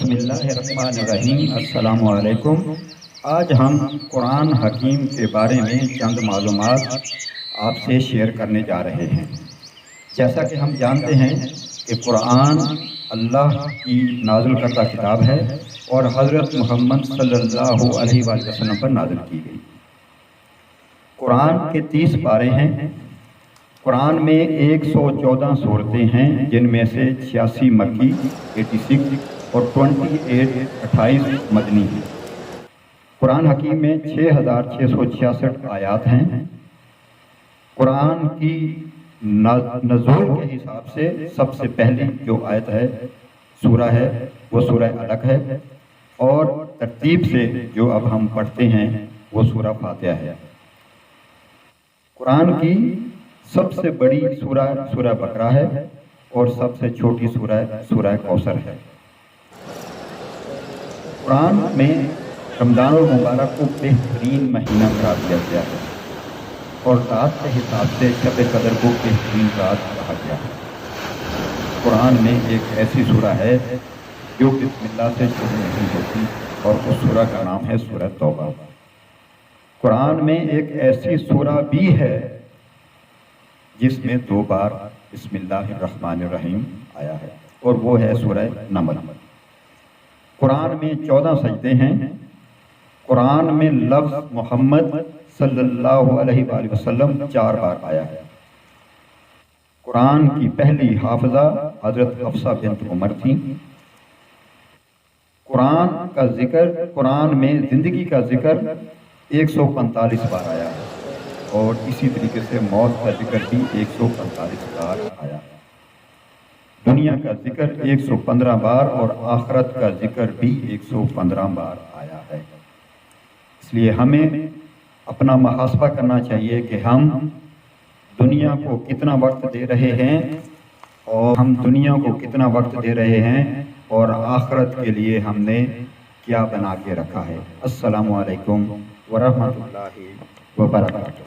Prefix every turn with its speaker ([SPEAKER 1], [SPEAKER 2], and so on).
[SPEAKER 1] بسم اللہ الرحمن الرحیم۔ السلام علیکم۔ آج ہم قرآن حکیم کے بارے میں چند معلومات آپ سے شیئر کرنے جا رہے ہیں۔ جیسا کہ ہم جانتے ہیں کہ قرآن اللہ کی نازل کردہ کتاب ہے اور حضرت محمد صلی اللہ علیہ وآلہ وسلم پر نازل کی گئی۔ قرآن کے 30 پارے ہیں۔ قرآن میں 114 سورتیں ہیں، جن میں سے 86 مکی 86 اور 28 مدنی ہیں۔ قرآن حکیم میں 6666 آیات ہیں۔ قرآن کی نزول کے حساب سے سب سے پہلی جو آیت ہے، سورہ ہے، وہ سورہ علق ہے، اور ترتیب سے جو اب ہم پڑھتے ہیں وہ سورہ فاتحہ ہے۔ قرآن کی سب سے بڑی سورہ سورہ بقرہ ہے اور سب سے چھوٹی سورہ سورہ کوثر ہے۔ قرآن میں رمضان المبارک کو بہترین مہینہ قرار دیا گیا ہے اور رات کے حساب سے شب قدر کو بہترین رات کہا گیا ہے۔ قرآن میں ایک ایسی سورہ ہے جو بسم اللہ سے شروع نہیں ہوتی اور اس سورہ کا نام ہے سورہ توبہ۔ قرآن میں ایک ایسی سورہ بھی ہے جس میں 2 بار بسم اللہ الرحمن الرحیم آیا ہے، اور وہ ہے سورہ نمل۔ قرآن میں 14 سجدے ہیں۔ قرآن میں لفظ محمد صلی اللہ علیہ وآلہ وسلم 4 بار آیا ہے۔ قرآن کی پہلی حافظہ حضرت حفصہ بنت عمر تھیں۔ قرآن کا ذکر، قرآن میں زندگی کا ذکر 145 بار آیا ہے، اور اسی طریقے سے موت کا ذکر بھی 145 بار آیا ہے۔ دنیا کا ذکر 115 بار اور آخرت کا ذکر بھی 115 بار آیا ہے۔ اس لیے ہمیں اپنا محاسبہ کرنا چاہیے کہ ہم دنیا کو کتنا وقت دے رہے ہیں، اور ہم دنیا کو کتنا وقت دے رہے ہیں، اور آخرت کے لیے ہم نے کیا بنا کے رکھا ہے۔ السلام علیکم ورحمۃ اللہ وبرکاتہ۔